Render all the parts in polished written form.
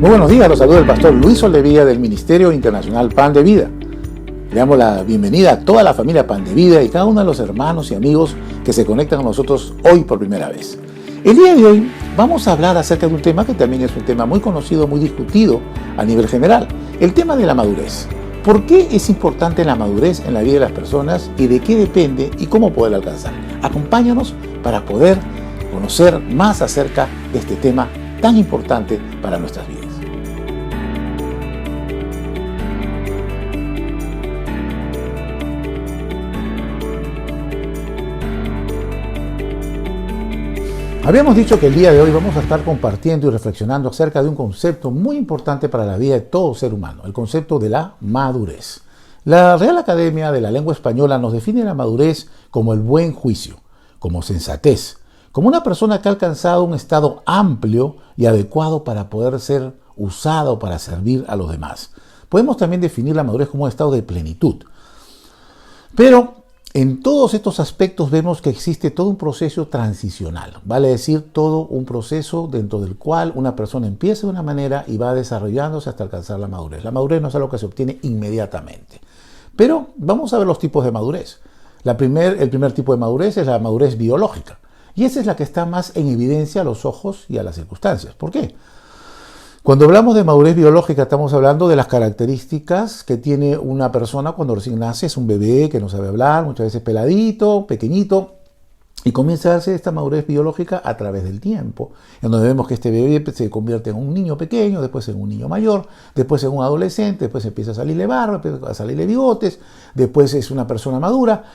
Muy buenos días, los saluda el pastor Luis Soldevilla del Ministerio Internacional Pan de Vida. Le damos la bienvenida a toda la familia Pan de Vida y cada uno de los hermanos y amigos que se conectan con nosotros hoy por primera vez. El día de hoy vamos a hablar acerca de un tema que también es un tema muy conocido, muy discutido a nivel general, el tema de la madurez. ¿Por qué es importante la madurez en la vida de las personas y de qué depende y cómo poder alcanzar? Acompáñanos para poder conocer más acerca de este tema tan importante para nuestras vidas. Habíamos dicho que el día de hoy vamos a estar compartiendo y reflexionando acerca de un concepto muy importante para la vida de todo ser humano, el concepto de la madurez. La Real Academia de la Lengua Española nos define la madurez como el buen juicio, como sensatez, como una persona que ha alcanzado un estado amplio y adecuado para poder ser usado para servir a los demás. Podemos también definir la madurez como un estado de plenitud. Pero en todos estos aspectos vemos que existe todo un proceso transicional, vale decir, todo un proceso dentro del cual una persona empieza de una manera y va desarrollándose hasta alcanzar la madurez. La madurez no es algo que se obtiene inmediatamente. Pero vamos a ver los tipos de madurez. El primer tipo de madurez es la madurez biológica. Y esa es la que está más en evidencia a los ojos y a las circunstancias. ¿Por qué? Cuando hablamos de madurez biológica estamos hablando de las características que tiene una persona cuando recién nace. Es un bebé que no sabe hablar, muchas veces peladito, pequeñito, y comienza a darse esta madurez biológica a través del tiempo, en donde vemos que este bebé se convierte en un niño pequeño, después en un niño mayor, después en un adolescente, después empieza a salirle barba, empieza a salirle bigotes, después es una persona madura,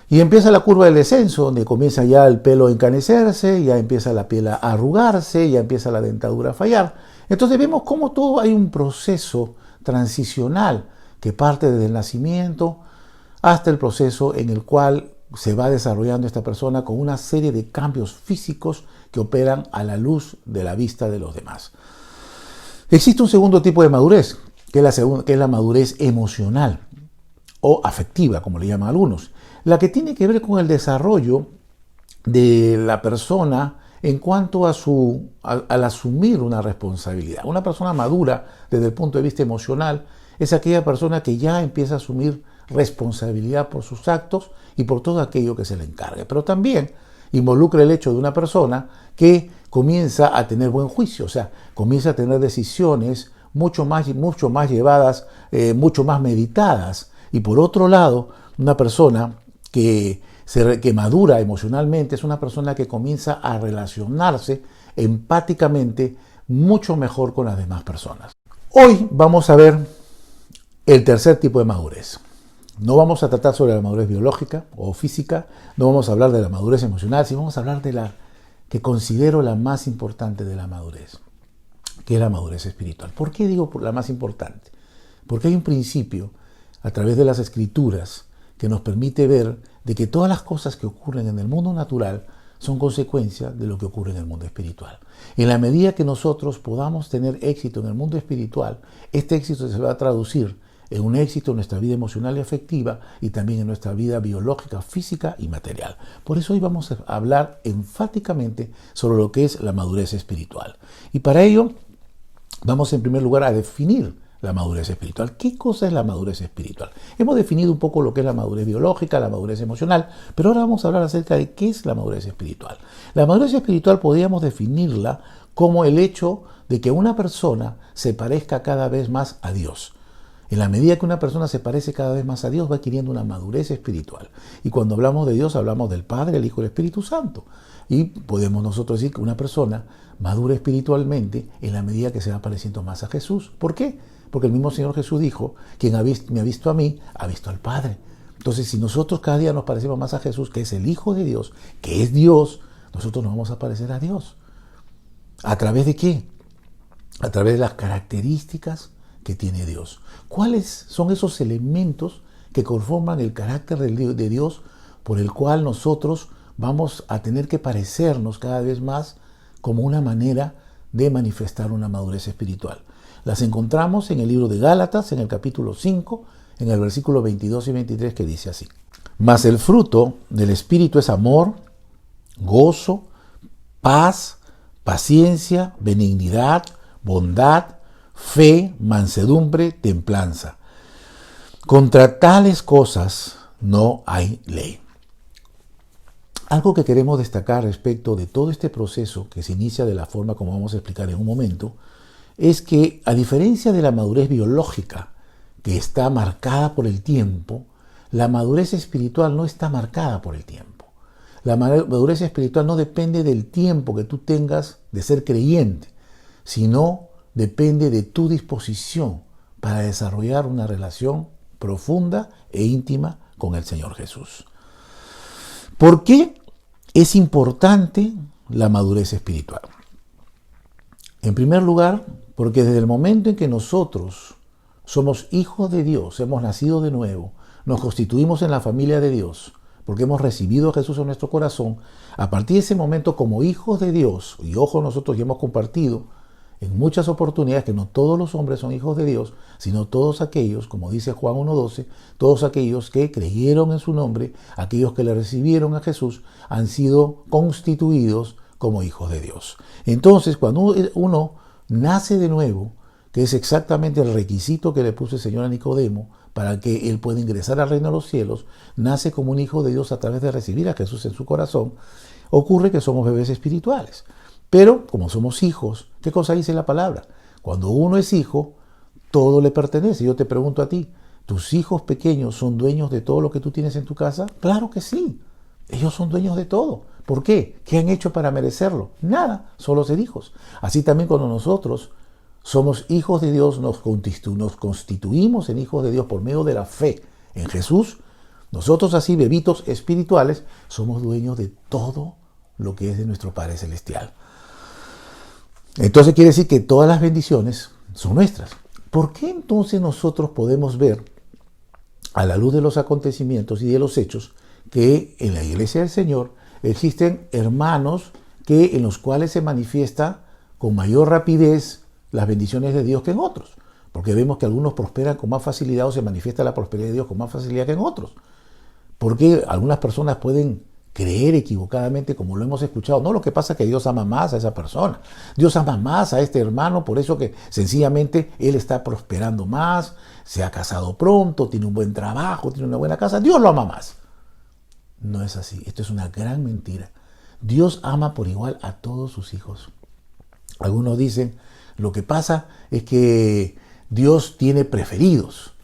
y empieza la curva del descenso, donde comienza ya el pelo a encanecerse, ya empieza la piel a arrugarse, ya empieza la dentadura a fallar. Entonces vemos cómo todo hay un proceso transicional que parte desde el nacimiento hasta el proceso en el cual se va desarrollando esta persona con una serie de cambios físicos que operan a la luz de la vista de los demás. Existe un segundo tipo de madurez, que es la madurez emocional o afectiva, como le llaman algunos, la que tiene que ver con el desarrollo de la persona en cuanto al asumir una responsabilidad. Una persona madura desde el punto de vista emocional es aquella persona que ya empieza a asumir responsabilidad por sus actos y por todo aquello que se le encargue. Pero también involucra el hecho de una persona que comienza a tener buen juicio, o sea, comienza a tener decisiones mucho más llevadas, mucho más meditadas. Y por otro lado, una persona que madura emocionalmente es una persona que comienza a relacionarse empáticamente mucho mejor con las demás personas. Hoy vamos a ver el tercer tipo de madurez. No vamos a tratar sobre la madurez biológica o física, no vamos a hablar de la madurez emocional, sino vamos a hablar de la que considero la más importante de la madurez, que es la madurez espiritual. ¿Por qué digo la más importante? Porque hay un principio a través de las Escrituras que nos permite ver de que todas las cosas que ocurren en el mundo natural son consecuencia de lo que ocurre en el mundo espiritual. En la medida que nosotros podamos tener éxito en el mundo espiritual, este éxito se va a traducir en un éxito en nuestra vida emocional y afectiva y también en nuestra vida biológica, física y material. Por eso hoy vamos a hablar enfáticamente sobre lo que es la madurez espiritual. Y para ello vamos en primer lugar a definir la madurez espiritual. ¿Qué cosa es la madurez espiritual? Hemos definido un poco lo que es la madurez biológica, la madurez emocional, pero ahora vamos a hablar acerca de qué es la madurez espiritual. La madurez espiritual podríamos definirla como el hecho de que una persona se parezca cada vez más a Dios. En la medida que una persona se parece cada vez más a Dios, va adquiriendo una madurez espiritual. Y cuando hablamos de Dios, hablamos del Padre, el Hijo y el Espíritu Santo. Y podemos nosotros decir que una persona madura espiritualmente en la medida que se va pareciendo más a Jesús. ¿Por qué? Porque el mismo Señor Jesús dijo, quien me ha visto a mí, ha visto al Padre. Entonces, si nosotros cada día nos parecemos más a Jesús, que es el Hijo de Dios, que es Dios, nosotros nos vamos a parecer a Dios. ¿A través de qué? A través de las características que tiene Dios. ¿Cuáles son esos elementos que conforman el carácter de Dios por el cual nosotros vamos a tener que parecernos cada vez más como una manera de manifestar una madurez espiritual? Las encontramos en el libro de Gálatas, en el capítulo 5, en el versículo 22 y 23, que dice así: Mas el fruto del Espíritu es amor, gozo, paz, paciencia, benignidad, bondad, fe, mansedumbre, templanza. Contra tales cosas no hay ley. Algo que queremos destacar respecto de todo este proceso que se inicia de la forma como vamos a explicar en un momento, es que a diferencia de la madurez biológica, que está marcada por el tiempo, la madurez espiritual no está marcada por el tiempo. La madurez espiritual no depende del tiempo que tú tengas de ser creyente, sino depende de tu disposición para desarrollar una relación profunda e íntima con el Señor Jesús. ¿Por qué es importante la madurez espiritual? En primer lugar, porque desde el momento en que nosotros somos hijos de Dios, hemos nacido de nuevo, nos constituimos en la familia de Dios, porque hemos recibido a Jesús en nuestro corazón, a partir de ese momento como hijos de Dios, y ojo, nosotros ya hemos compartido en muchas oportunidades que no todos los hombres son hijos de Dios, sino todos aquellos, como dice Juan 1:12, todos aquellos que creyeron en su nombre, aquellos que le recibieron a Jesús, han sido constituidos como hijos de Dios. Entonces, cuando uno nace de nuevo, que es exactamente el requisito que le puso el Señor a Nicodemo para que él pueda ingresar al reino de los cielos, nace como un hijo de Dios a través de recibir a Jesús en su corazón, ocurre que somos bebés espirituales. Pero, como somos hijos, ¿qué cosa dice la palabra? Cuando uno es hijo, todo le pertenece. Yo te pregunto a ti, ¿tus hijos pequeños son dueños de todo lo que tú tienes en tu casa? Claro que sí. Ellos son dueños de todo. ¿Por qué? ¿Qué han hecho para merecerlo? Nada, solo ser hijos. Así también cuando nosotros somos hijos de Dios, nos constituimos en hijos de Dios por medio de la fe en Jesús, nosotros así, bebitos espirituales, somos dueños de todo lo que es de nuestro Padre Celestial. Entonces quiere decir que todas las bendiciones son nuestras. ¿Por qué entonces nosotros podemos ver, a la luz de los acontecimientos y de los hechos, que en la iglesia del Señor existen hermanos en los cuales se manifiesta con mayor rapidez las bendiciones de Dios que en otros? Porque vemos que algunos prosperan con más facilidad o se manifiesta la prosperidad de Dios con más facilidad que en otros. Porque algunas personas pueden creer equivocadamente, como lo hemos escuchado. No, lo que pasa es que Dios ama más a esa persona. Dios ama más a este hermano, por eso que sencillamente él está prosperando más, se ha casado pronto, tiene un buen trabajo, tiene una buena casa. Dios lo ama más. No es así. Esto es una gran mentira. Dios ama por igual a todos sus hijos. Algunos dicen, lo que pasa es que Dios tiene preferidos.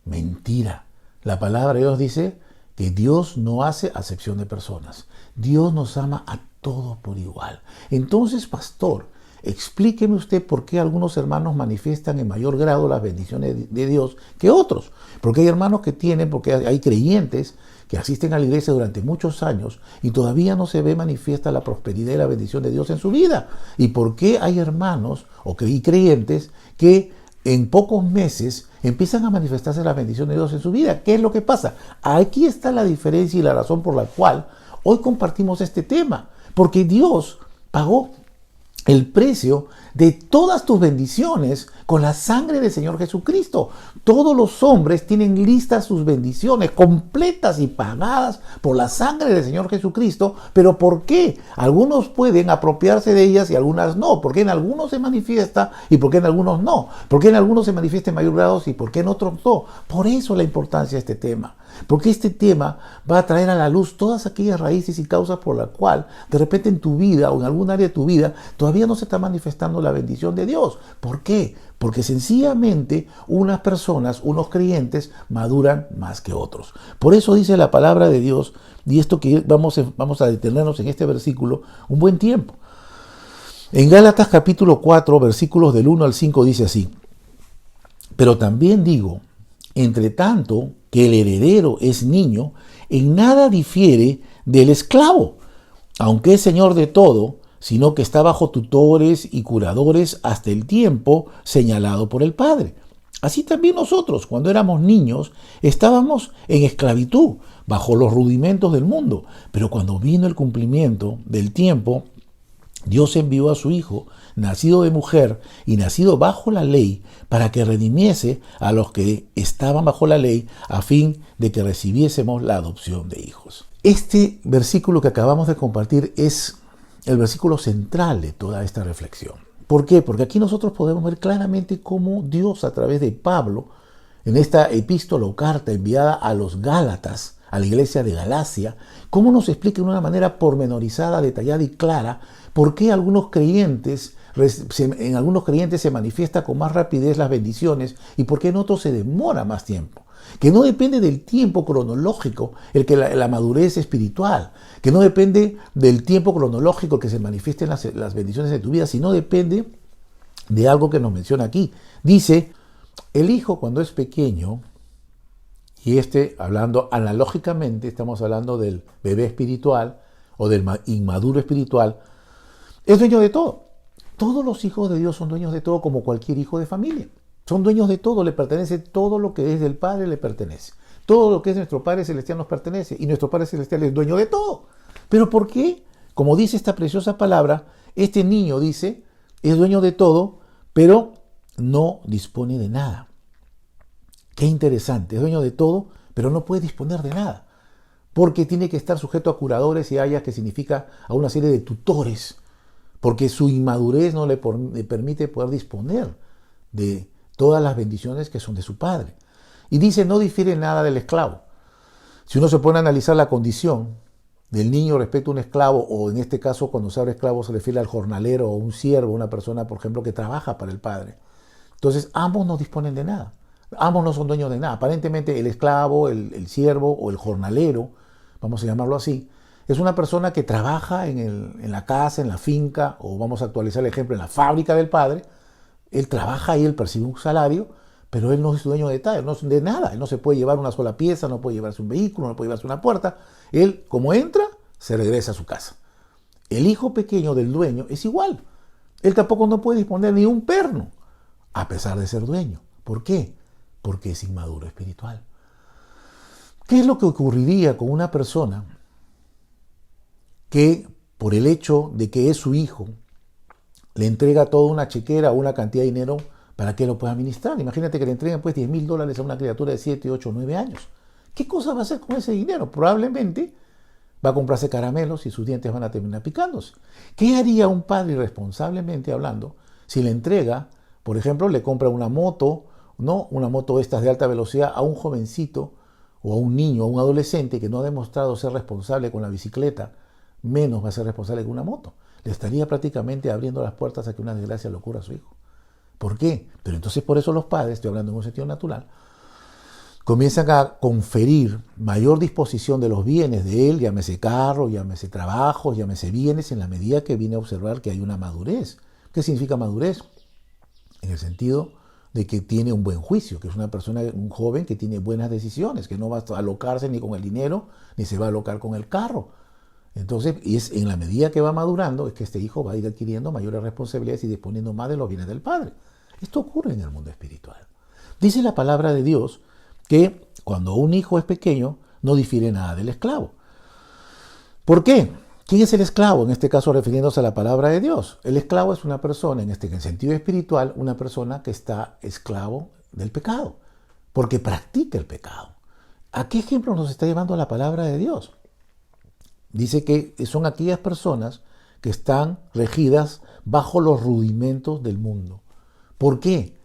Mentira. La palabra de Dios dice que Dios no hace acepción de personas. Dios nos ama a todos por igual. Entonces, pastor, explíqueme usted por qué algunos hermanos manifiestan en mayor grado las bendiciones de Dios que otros. Porque hay hermanos que tienen, porque hay creyentes que asisten a la iglesia durante muchos años y todavía no se ve manifiesta la prosperidad y la bendición de Dios en su vida. ¿Y por qué hay hermanos y creyentes que en pocos meses empiezan a manifestarse la bendición de Dios en su vida? ¿Qué es lo que pasa? Aquí está la diferencia y la razón por la cual hoy compartimos este tema. Porque Dios pagó el precio de todas tus bendiciones con la sangre del Señor Jesucristo. Todos los hombres tienen listas sus bendiciones, completas y pagadas por la sangre del Señor Jesucristo. ¿Pero por qué? Algunos pueden apropiarse de ellas y algunas no. ¿Por qué en algunos se manifiesta y por qué en algunos no? ¿Por qué en algunos se manifiesta en mayor grado y por qué en otros no? Por eso la importancia de este tema. Porque este tema va a traer a la luz todas aquellas raíces y causas por las cuales de repente en tu vida o en algún área de tu vida todavía no se está manifestando la bendición de Dios. ¿Por qué? Porque sencillamente unas personas, unos creyentes maduran más que otros. Por eso dice la palabra de Dios, y esto que vamos a detenernos en este versículo un buen tiempo. En Gálatas capítulo 4, versículos del 1 al 5 dice así: pero también digo, entre tanto que el heredero es niño, en nada difiere del esclavo, aunque es señor de todo, sino que está bajo tutores y curadores hasta el tiempo señalado por el Padre. Así también nosotros, cuando éramos niños, estábamos en esclavitud, bajo los rudimentos del mundo. Pero cuando vino el cumplimiento del tiempo, Dios envió a su Hijo, nacido de mujer y nacido bajo la ley, para que redimiese a los que estaban bajo la ley, a fin de que recibiésemos la adopción de hijos. Este versículo que acabamos de compartir es el versículo central de toda esta reflexión. ¿Por qué? Porque aquí nosotros podemos ver claramente cómo Dios, a través de Pablo, en esta epístola o carta enviada a los Gálatas, a la iglesia de Galacia, cómo nos explica de una manera pormenorizada, detallada y clara por qué en algunos creyentes se manifiesta con más rapidez las bendiciones y por qué en otros se demora más tiempo. Que no depende del tiempo cronológico el que la madurez espiritual, que no depende del tiempo cronológico que se manifiesten las bendiciones de tu vida, sino depende de algo que nos menciona aquí. Dice, el hijo cuando es pequeño, y hablando analógicamente, estamos hablando del bebé espiritual o del inmaduro espiritual, es dueño de todo. Todos los hijos de Dios son dueños de todo como cualquier hijo de familia. Son dueños de todo, le pertenece todo lo que es del Padre, le pertenece. Todo lo que es nuestro Padre Celestial nos pertenece y nuestro Padre Celestial es dueño de todo. ¿Pero por qué? Como dice esta preciosa palabra, este niño dice, es dueño de todo, pero no dispone de nada. Qué interesante, es dueño de todo, pero no puede disponer de nada. Porque tiene que estar sujeto a curadores y ayas, que significa a una serie de tutores. Porque su inmadurez no le permite poder disponer de todas las bendiciones que son de su padre. Y dice, no difiere nada del esclavo. Si uno se pone a analizar la condición del niño respecto a un esclavo, o en este caso cuando se habla de esclavo se refiere al jornalero o un siervo, una persona, por ejemplo, que trabaja para el padre. Entonces, ambos no disponen de nada. Ambos no son dueños de nada. Aparentemente el esclavo, el siervo o el jornalero, vamos a llamarlo así, es una persona que trabaja en la casa, en la finca, o vamos a actualizar el ejemplo, en la fábrica del padre. Él trabaja y él percibe un salario, pero él no es dueño de nada. Él no se puede llevar una sola pieza, no puede llevarse un vehículo, no puede llevarse una puerta. Él, como entra, se regresa a su casa. El hijo pequeño del dueño es igual. Él tampoco no puede disponer ni un perno, a pesar de ser dueño. ¿Por qué? Porque es inmaduro espiritual. ¿Qué es lo que ocurriría con una persona que, por el hecho de que es su hijo, le entrega toda una chequera o una cantidad de dinero para que lo pueda administrar? Imagínate que le entreguen pues $10,000 a una criatura de 7, 8, 9 años. ¿Qué cosa va a hacer con ese dinero? Probablemente va a comprarse caramelos y sus dientes van a terminar picándose. ¿Qué haría un padre, irresponsablemente hablando, si le entrega, por ejemplo, le compra una moto, no una moto estas de alta velocidad, a un jovencito o a un niño, a un adolescente que no ha demostrado ser responsable con la bicicleta? Menos va a ser responsable con una moto. Le estaría prácticamente abriendo las puertas a que una desgracia le ocurra a su hijo. ¿Por qué? Pero entonces por eso los padres, estoy hablando en un sentido natural, comienzan a conferir mayor disposición de los bienes de él, llámese carro, llámese trabajo, llámese bienes, en la medida que viene a observar que hay una madurez. ¿Qué significa madurez? En el sentido de que tiene un buen juicio, que es una persona, un joven que tiene buenas decisiones, que no va a alocarse ni con el dinero, ni se va a alocar con el carro. Entonces, y es en la medida que va madurando, es que este hijo va a ir adquiriendo mayores responsabilidades y disponiendo más de los bienes del padre. Esto ocurre en el mundo espiritual. Dice la palabra de Dios que cuando un hijo es pequeño, no difiere nada del esclavo. ¿Por qué? ¿Quién es el esclavo? En este caso, refiriéndose a la palabra de Dios. El esclavo es una persona, en el sentido espiritual, una persona que está esclavo del pecado, porque practica el pecado. ¿A qué ejemplo nos está llevando la palabra de Dios? Dice que son aquellas personas que están regidas bajo los rudimentos del mundo. ¿Por qué?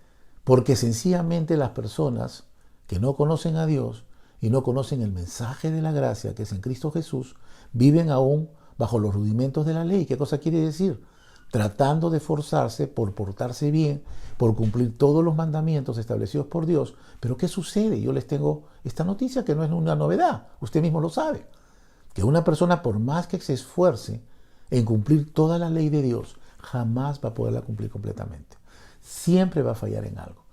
Porque sencillamente las personas que no conocen a Dios y no conocen el mensaje de la gracia que es en Cristo Jesús, viven aún bajo los rudimentos de la ley. ¿Qué cosa quiere decir? Tratando de esforzarse por portarse bien, por cumplir todos los mandamientos establecidos por Dios. Pero ¿qué sucede? Yo les tengo esta noticia que no es una novedad, usted mismo lo sabe. Que una persona, por más que se esfuerce en cumplir toda la ley de Dios, jamás va a poderla cumplir completamente. Siempre va a fallar en algo.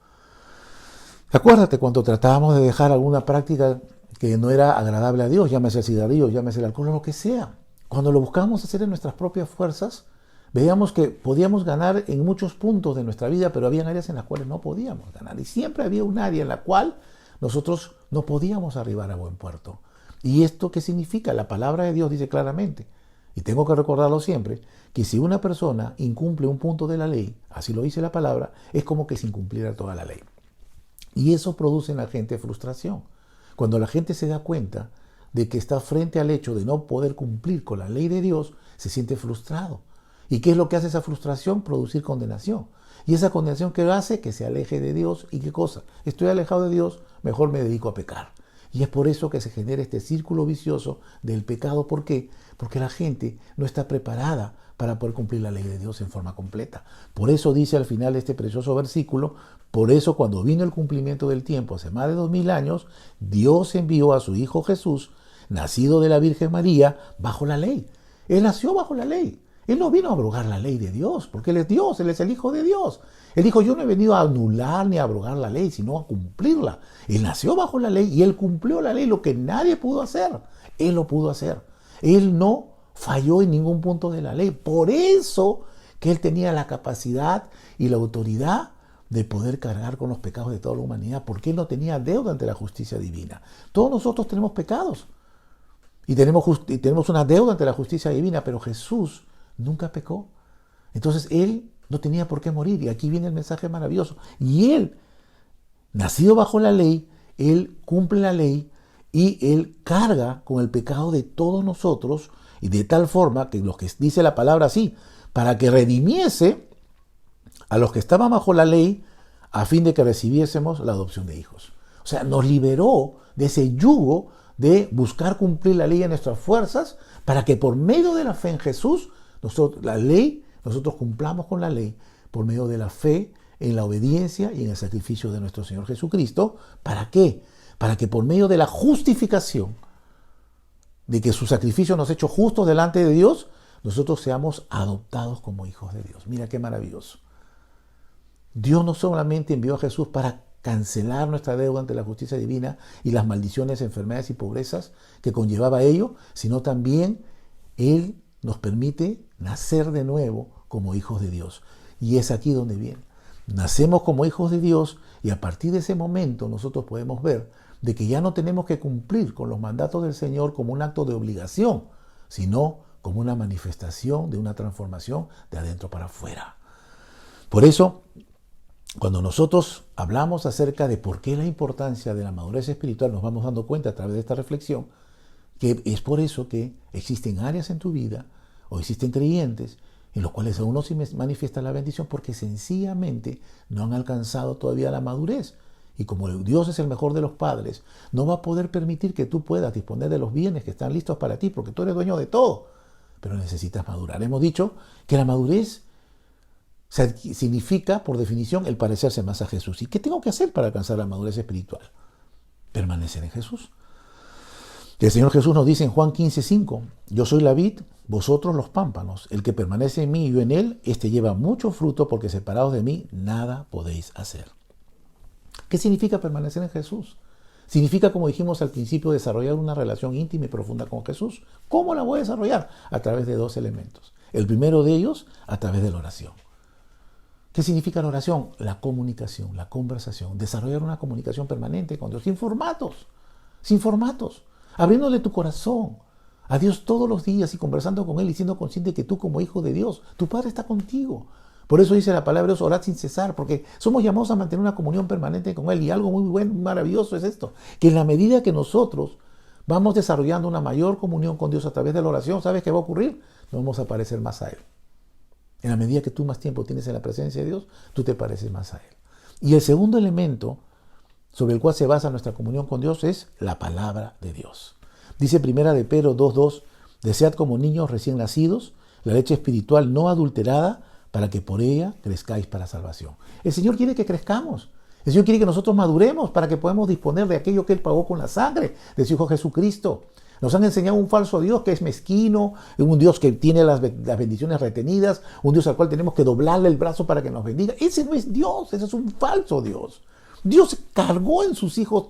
Acuérdate cuando tratábamos de dejar alguna práctica que no era agradable a Dios, llámese el cigarrillo, llámese el alcohol o lo que sea. Cuando lo buscábamos hacer en nuestras propias fuerzas, veíamos que podíamos ganar en muchos puntos de nuestra vida, pero había áreas en las cuales no podíamos ganar. Y siempre había un área en la cual nosotros no podíamos arribar a buen puerto. ¿Y esto qué significa? La palabra de Dios dice claramente, y tengo que recordarlo siempre, que si una persona incumple un punto de la ley, así lo dice la palabra, es como que se incumpliera toda la ley. Y eso produce en la gente frustración. Cuando la gente se da cuenta de que está frente al hecho de no poder cumplir con la ley de Dios, se siente frustrado. ¿Y qué es lo que hace esa frustración? Producir condenación. ¿Y esa condenación qué hace? Que se aleje de Dios. ¿Y qué cosa? Estoy alejado de Dios, mejor me dedico a pecar. Y es por eso que se genera este círculo vicioso del pecado. ¿Por qué? Porque la gente no está preparada para poder cumplir la ley de Dios en forma completa. Por eso dice al final este precioso versículo, por eso cuando vino el cumplimiento del tiempo, hace más de 2000 años, Dios envió a su Hijo Jesús, nacido de la Virgen María, bajo la ley. Él nació bajo la ley. Él no vino a abrogar la ley de Dios, porque Él es Dios, Él es el Hijo de Dios. Él dijo, yo no he venido a anular ni a abrogar la ley, sino a cumplirla. Él nació bajo la ley y Él cumplió la ley, lo que nadie pudo hacer. Él lo pudo hacer. Él no falló en ningún punto de la ley. Por eso que Él tenía la capacidad y la autoridad de poder cargar con los pecados de toda la humanidad, porque Él no tenía deuda ante la justicia divina. Todos nosotros tenemos pecados y tenemos una deuda ante la justicia divina, pero Jesús nunca pecó. Entonces Él no tenía por qué morir. Y aquí viene el mensaje maravilloso. Y Él, nacido bajo la ley, Él cumple la ley y Él carga con el pecado de todos nosotros, y de tal forma que lo que dice la palabra así, para que redimiese a los que estaban bajo la ley, a fin de que recibiésemos la adopción de hijos. O sea, nos liberó de ese yugo de buscar cumplir la ley en nuestras fuerzas, para que por medio de la fe en Jesús, nosotros cumplamos con la ley, por medio de la fe, en la obediencia y en el sacrificio de nuestro Señor Jesucristo. ¿Para qué? Para que por medio de la justificación, de que su sacrificio nos ha hecho justos delante de Dios, nosotros seamos adoptados como hijos de Dios. Mira qué maravilloso. Dios no solamente envió a Jesús para cancelar nuestra deuda ante la justicia divina y las maldiciones, enfermedades y pobrezas que conllevaba ello, sino también Él nos permite nacer de nuevo como hijos de Dios. Y es aquí donde viene. Nacemos como hijos de Dios y a partir de ese momento nosotros podemos ver de que ya no tenemos que cumplir con los mandatos del Señor como un acto de obligación, sino como una manifestación de una transformación de adentro para afuera. Por eso, cuando nosotros hablamos acerca de por qué la importancia de la madurez espiritual, nos vamos dando cuenta a través de esta reflexión, que es por eso que existen áreas en tu vida, o existen creyentes, en los cuales aún no se manifiesta la bendición, porque sencillamente no han alcanzado todavía la madurez. Y como Dios es el mejor de los padres, no va a poder permitir que tú puedas disponer de los bienes que están listos para ti, porque tú eres dueño de todo. Pero necesitas madurar. Hemos dicho que la madurez significa, por definición, el parecerse más a Jesús. ¿Y qué tengo que hacer para alcanzar la madurez espiritual? Permanecer en Jesús. El Señor Jesús nos dice en Juan 15:5, yo soy la vid, vosotros los pámpanos. El que permanece en mí y yo en él, este lleva mucho fruto, porque separados de mí, nada podéis hacer. ¿Qué significa permanecer en Jesús? Significa, como dijimos al principio, desarrollar una relación íntima y profunda con Jesús. ¿Cómo la voy a desarrollar? A través de dos elementos. El primero de ellos, a través de la oración. ¿Qué significa la oración? La comunicación, la conversación. Desarrollar una comunicación permanente con Dios, sin formatos, abriéndole tu corazón a Dios todos los días y conversando con Él y siendo consciente que tú como hijo de Dios, tu Padre está contigo. Por eso dice la palabra de Dios, orad sin cesar, porque somos llamados a mantener una comunión permanente con Él. Y algo muy bueno, maravilloso es esto, que en la medida que nosotros vamos desarrollando una mayor comunión con Dios a través de la oración, ¿sabes qué va a ocurrir? Nos vamos a parecer más a Él. En la medida que tú más tiempo tienes en la presencia de Dios, tú te pareces más a Él. Y el segundo elemento sobre el cual se basa nuestra comunión con Dios es la palabra de Dios. Dice primera de Pedro 2:2, desead como niños recién nacidos la leche espiritual no adulterada, para que por ella crezcáis para salvación. El Señor quiere que crezcamos. El Señor quiere que nosotros maduremos para que podamos disponer de aquello que Él pagó con la sangre de su Hijo Jesucristo. Nos han enseñado un falso Dios que es mezquino, un Dios que tiene las bendiciones retenidas, un Dios al cual tenemos que doblarle el brazo para que nos bendiga. Ese no es Dios, ese es un falso Dios. Dios cargó en sus hijos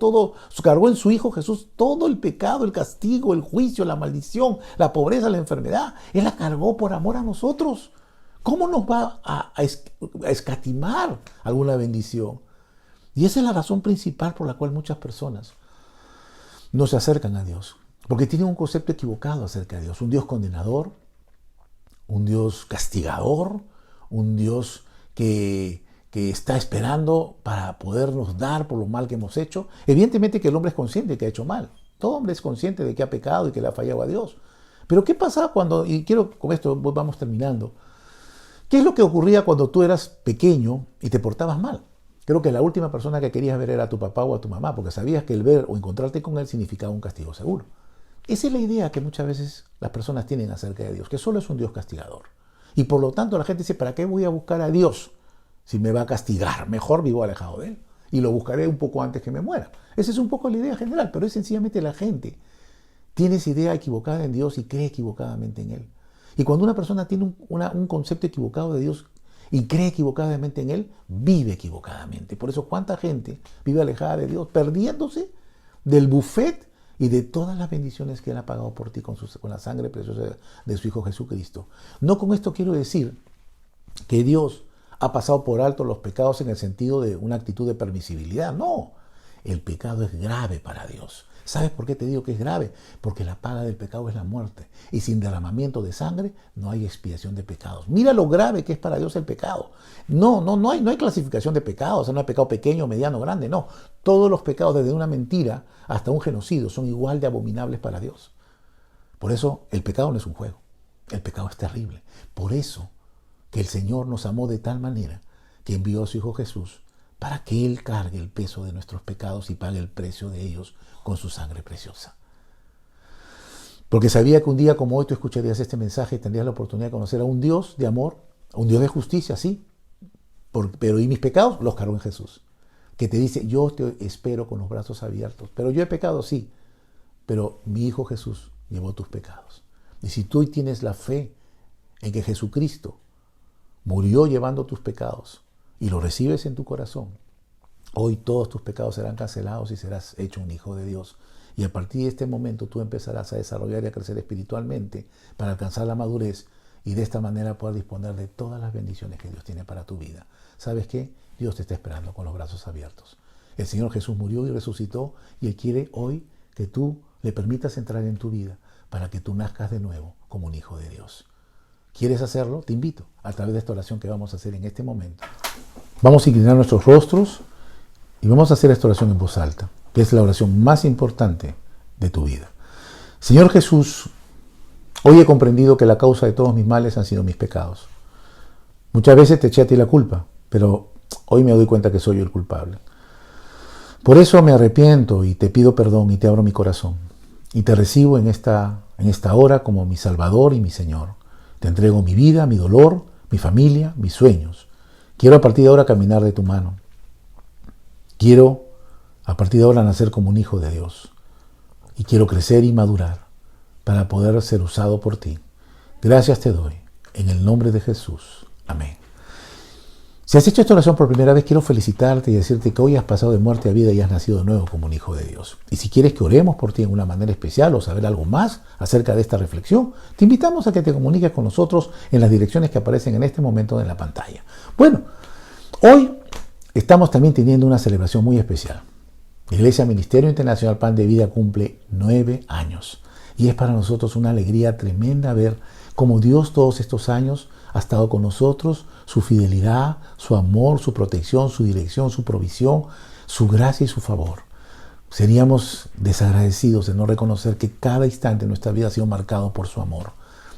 cargó en su Hijo Jesús todo el pecado, el castigo, el juicio, la maldición, la pobreza, la enfermedad. Él la cargó por amor a nosotros. ¿Cómo nos va a escatimar alguna bendición? Y esa es la razón principal por la cual muchas personas no se acercan a Dios. Porque tienen un concepto equivocado acerca de Dios. Un Dios condenador, un Dios castigador, un Dios que está esperando para podernos dar por lo mal que hemos hecho. Evidentemente que el hombre es consciente de que ha hecho mal. Todo hombre es consciente de que le ha fallado a Dios. Pero ¿qué pasa cuando, y quiero con esto vamos terminando, ¿Qué es lo que ocurría cuando tú eras pequeño y te portabas mal? Creo que la última persona que querías ver era a tu papá o a tu mamá, porque sabías que el ver o encontrarte con él significaba un castigo seguro. Esa es la idea que muchas veces las personas tienen acerca de Dios, que solo es un Dios castigador. Y por lo tanto la gente dice, ¿para qué voy a buscar a Dios si me va a castigar? Mejor vivo alejado de él y lo buscaré un poco antes que me muera. Esa es un poco la idea general, pero es sencillamente la gente tiene esa idea equivocada en Dios y cree equivocadamente en él. Y cuando una persona tiene un concepto equivocado de Dios y cree equivocadamente en él, vive equivocadamente. Por eso cuánta gente vive alejada de Dios, perdiéndose del buffet y de todas las bendiciones que Él ha pagado por ti con la sangre preciosa de su Hijo Jesucristo. No con esto quiero decir que Dios ha pasado por alto los pecados en el sentido de una actitud de permisibilidad. No, el pecado es grave para Dios. ¿Sabes por qué te digo que es grave? Porque la paga del pecado es la muerte. Y sin derramamiento de sangre no hay expiación de pecados. Mira lo grave que es para Dios el pecado. No hay clasificación de pecados. O sea, no hay pecado pequeño, mediano, grande. No. Todos los pecados, desde una mentira hasta un genocidio, son igual de abominables para Dios. Por eso el pecado no es un juego. El pecado es terrible. Por eso que el Señor nos amó de tal manera que envió a su Hijo Jesús para que Él cargue el peso de nuestros pecados y pague el precio de ellos con su sangre preciosa. Porque sabía que un día como hoy tú escucharías este mensaje y tendrías la oportunidad de conocer a un Dios de amor, a un Dios de justicia, sí, pero y mis pecados los cargó en Jesús. Que te dice, yo te espero con los brazos abiertos. Pero yo he pecado, sí, pero mi Hijo Jesús llevó tus pecados. Y si tú tienes la fe en que Jesucristo murió llevando tus pecados y lo recibes en tu corazón, hoy todos tus pecados serán cancelados y serás hecho un hijo de Dios. Y a partir de este momento tú empezarás a desarrollar y a crecer espiritualmente para alcanzar la madurez y de esta manera poder disponer de todas las bendiciones que Dios tiene para tu vida. ¿Sabes qué? Dios te está esperando con los brazos abiertos. El Señor Jesús murió y resucitó y Él quiere hoy que tú le permitas entrar en tu vida para que tú nazcas de nuevo como un hijo de Dios. ¿Quieres hacerlo? Te invito a través de esta oración que vamos a hacer en este momento. Vamos a inclinar nuestros rostros y vamos a hacer esta oración en voz alta, que es la oración más importante de tu vida. Señor Jesús, hoy he comprendido que la causa de todos mis males han sido mis pecados. Muchas veces te eché a ti la culpa, pero hoy me doy cuenta que soy yo el culpable. Por eso me arrepiento y te pido perdón y te abro mi corazón. Y te recibo en esta hora como mi Salvador y mi Señor. Te entrego mi vida, mi dolor, mi familia, mis sueños. Quiero a partir de ahora caminar de tu mano. Quiero a partir de ahora nacer como un hijo de Dios. Y quiero crecer y madurar para poder ser usado por ti. Gracias te doy. En el nombre de Jesús. Amén. Si has hecho esta oración por primera vez, quiero felicitarte y decirte que hoy has pasado de muerte a vida y has nacido de nuevo como un hijo de Dios. Y si quieres que oremos por ti en una manera especial o saber algo más acerca de esta reflexión, te invitamos a que te comuniques con nosotros en las direcciones que aparecen en este momento en la pantalla. Bueno, hoy estamos también teniendo una celebración muy especial. La Iglesia Ministerio Internacional Pan de Vida cumple 9 años. Y es para nosotros una alegría tremenda ver cómo Dios todos estos años ha estado con nosotros, su fidelidad, su amor, su protección, su dirección, su provisión, su gracia y su favor. Seríamos desagradecidos de no reconocer que cada instante de nuestra vida ha sido marcado por su amor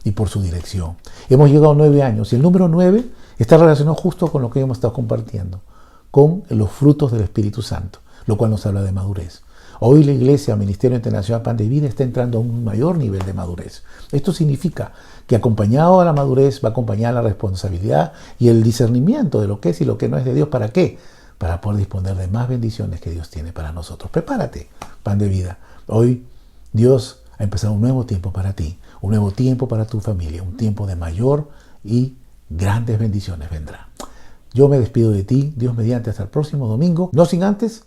y por su dirección. Hemos llegado a 9 años y el número 9 está relacionado justo con lo que hemos estado compartiendo, con los frutos del Espíritu Santo, lo cual nos habla de madurez. Hoy la Iglesia, Ministerio Internacional Pan de Vida, está entrando a un mayor nivel de madurez. Esto significa que acompañado a la madurez va acompañada la responsabilidad y el discernimiento de lo que es y lo que no es de Dios. ¿Para qué? Para poder disponer de más bendiciones que Dios tiene para nosotros. Prepárate, Pan de Vida. Hoy Dios ha empezado un nuevo tiempo para ti, un nuevo tiempo para tu familia, un tiempo de mayor y grandes bendiciones vendrá. Yo me despido de ti, Dios mediante, hasta el próximo domingo, no sin antes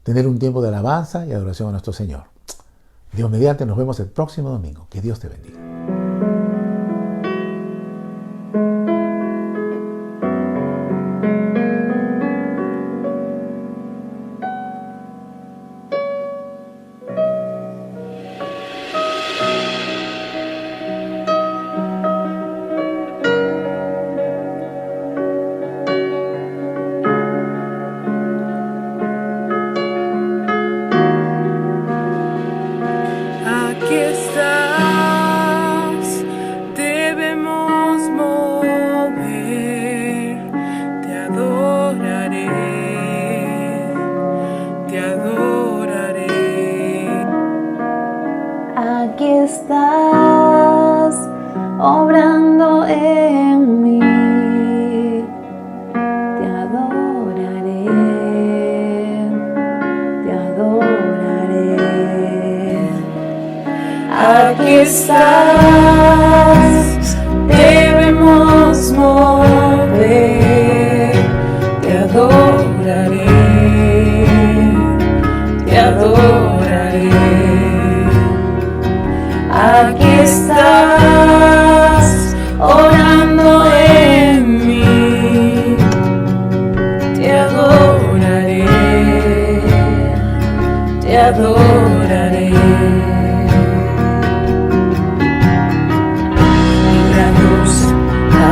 tener un tiempo de alabanza y adoración a nuestro Señor. Dios mediante, nos vemos el próximo domingo. Que Dios te bendiga. Aquí está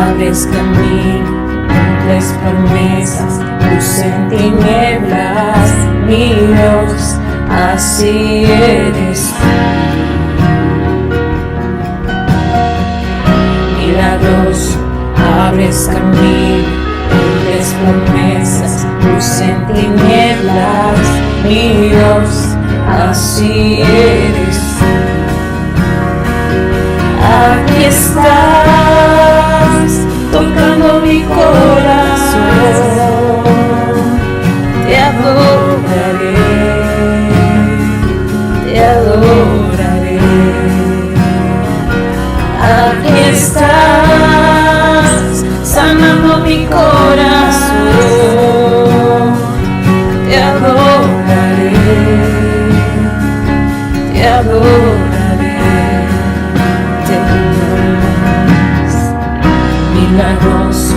abres camino, cumples promesas, luz en tinieblas, mi Dios, así eres tú. Milagroso, abres camino, cumples promesas, luz en tinieblas, mi Dios, así eres tú. Aquí estás, tocando mi corazón, te adoraré, te adoraré. Aquí estás, sanando mi corazón, te adoraré, te adoraré. Milagroso,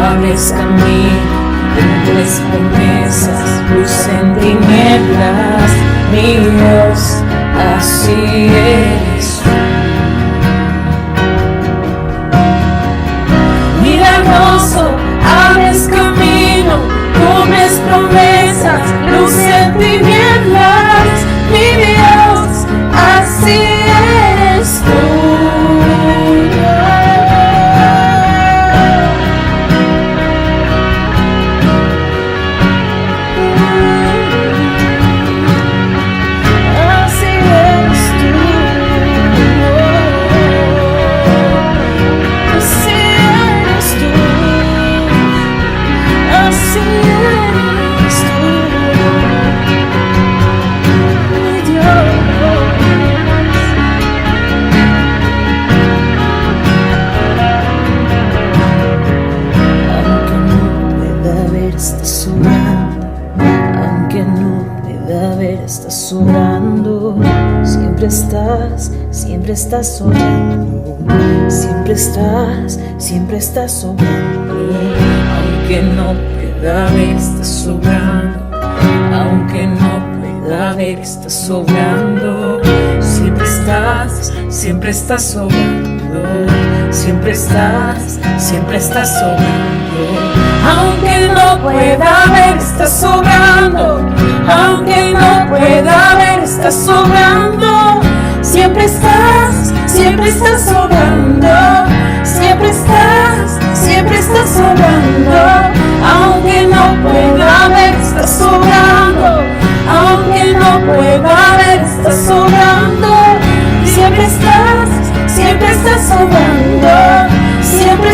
abres camino, cumples promesas, luz en tinieblas, mi Dios, así eres tú. Milagroso, abres camino, cumples promesas, luz en tinieblas, mi Dios, así eres tú. Aunque no pueda ver, estás sobrando. Siempre estás sobrando. Siempre estás sobrando. Aunque no pueda ver, estás sobrando. Aunque no pueda ver, estás sobrando. Siempre estás sobrando. Siempre estás sobrando. Aunque no pueda ver, estás sobrando. Aunque no pueda ver, estás sobrando. Siempre estás sobrando. Siempre estás sobrando. Aunque no pueda ver, estás sobrando. Aunque no pueda ver, estás sobrando. Siempre estás sobrando. Siempre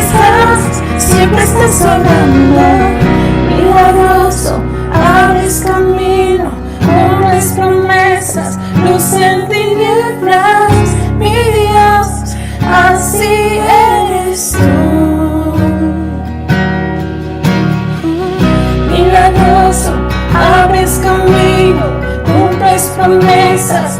estás sobrando. Milagroso, abres camino, cumples promesas, luz en tinieblas, mi Dios, así eres tú. Milagroso, abres camino, cumples promesas,